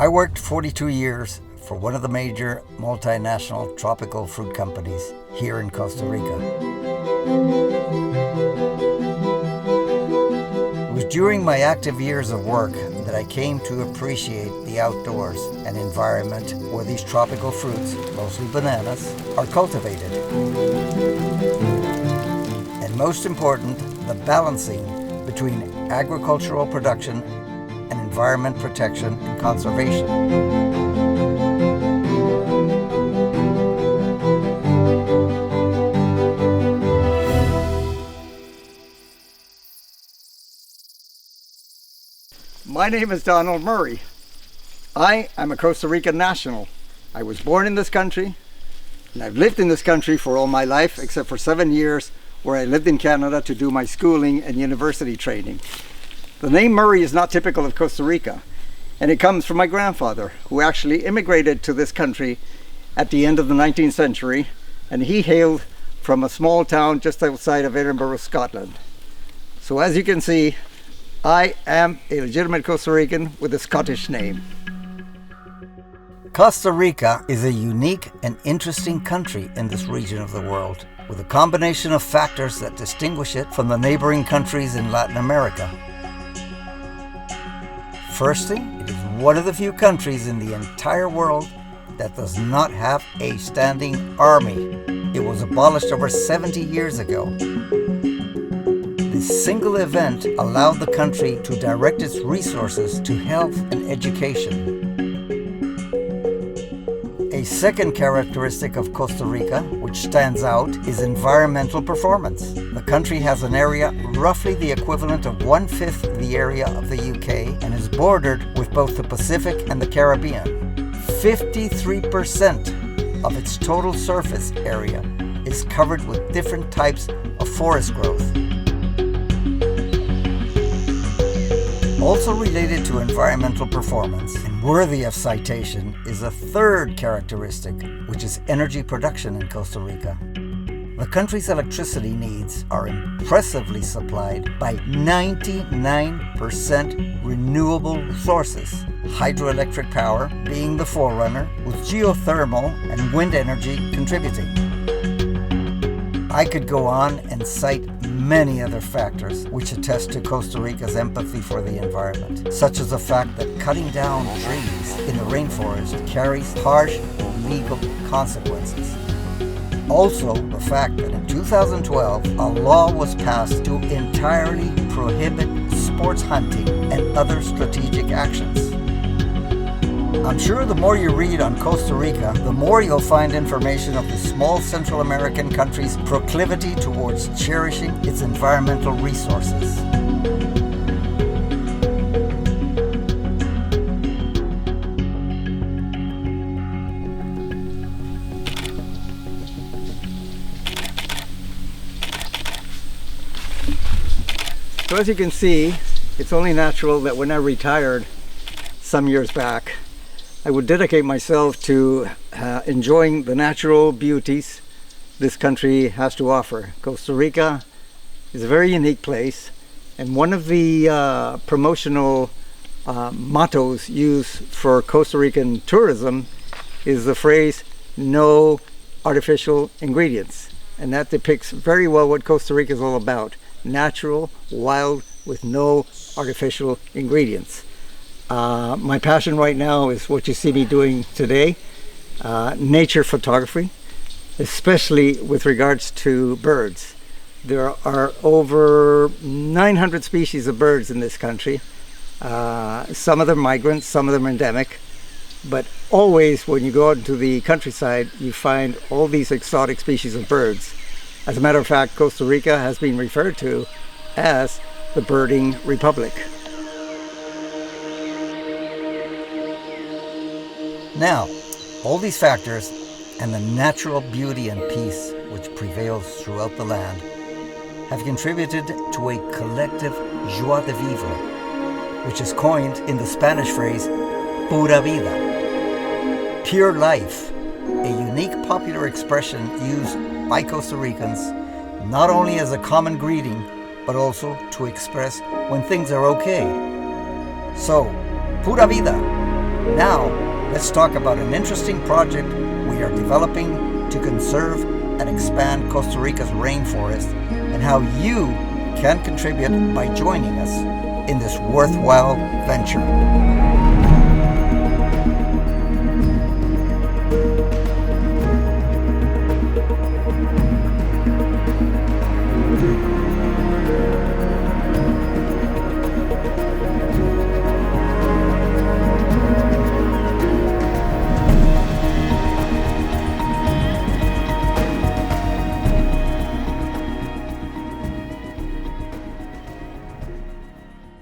I worked 42 years for one of the major multinational tropical fruit companies here in Costa Rica. It was during my active years of work that I came to appreciate the outdoors and environment where these tropical fruits, mostly bananas, are cultivated. And most important, the balancing between agricultural production and environment protection and conservation. My name is Donald Murray. I am a Costa Rican national. I was born in this country, and I've lived in this country for all my life, except for 7 years where I lived in Canada to do my schooling and university training. The name Murray is not typical of Costa Rica, and it comes from my grandfather, who actually immigrated to this country at the end of the 19th century, and he hailed from a small town just outside of Edinburgh, Scotland. So as you can see, I am a legitimate Costa Rican with a Scottish name. Costa Rica is a unique and interesting country in this region of the world, with a combination of factors that distinguish it from the neighboring countries in Latin America. Firstly, it is one of the few countries in the entire world that does not have a standing army. It was abolished over 70 years ago. This single event allowed the country to direct its resources to health and education. A second characteristic of Costa Rica, which stands out, is environmental performance. The country has an area roughly the equivalent of 1/5 the area of the UK and is bordered with both the Pacific and the Caribbean. 53% of its total surface area is covered with different types of forest growth. Also related to environmental performance and worthy of citation is a third characteristic, which is energy production in Costa Rica. The country's electricity needs are impressively supplied by 99% renewable sources, hydroelectric power being the forerunner, with geothermal and wind energy contributing. I could go on and cite many other factors which attest to Costa Rica's empathy for the environment, such as the fact that cutting down trees in the rainforest carries harsh legal consequences. Also, the fact that in 2012, a law was passed to entirely prohibit sports hunting and other strategic actions. I'm sure the more you read on Costa Rica, the more you'll find information of the small Central American country's proclivity towards cherishing its environmental resources. So as you can see, it's only natural that when I retired some years back, I would dedicate myself to enjoying the natural beauties this country has to offer. Costa Rica is a very unique place, and one of the promotional mottos used for Costa Rican tourism is the phrase, "No artificial ingredients." And that depicts very well what Costa Rica is all about. Natural, wild, with no artificial ingredients. My passion right now is what you see me doing today, nature photography, especially with regards to birds. There are over 900 species of birds in this country. Some of them migrants, some of them endemic, but always when you go out into the countryside, you find all these exotic species of birds. As a matter of fact, Costa Rica has been referred to as the Birding Republic. Now, all these factors and the natural beauty and peace which prevails throughout the land have contributed to a collective joie de vivre, which is coined in the Spanish phrase pura vida, pure life, a unique popular expression used by Costa Ricans not only as a common greeting, but also to express when things are okay. So, pura vida, Now, let's talk about an interesting project we are developing to conserve and expand Costa Rica's rainforest, and how you can contribute by joining us in this worthwhile venture.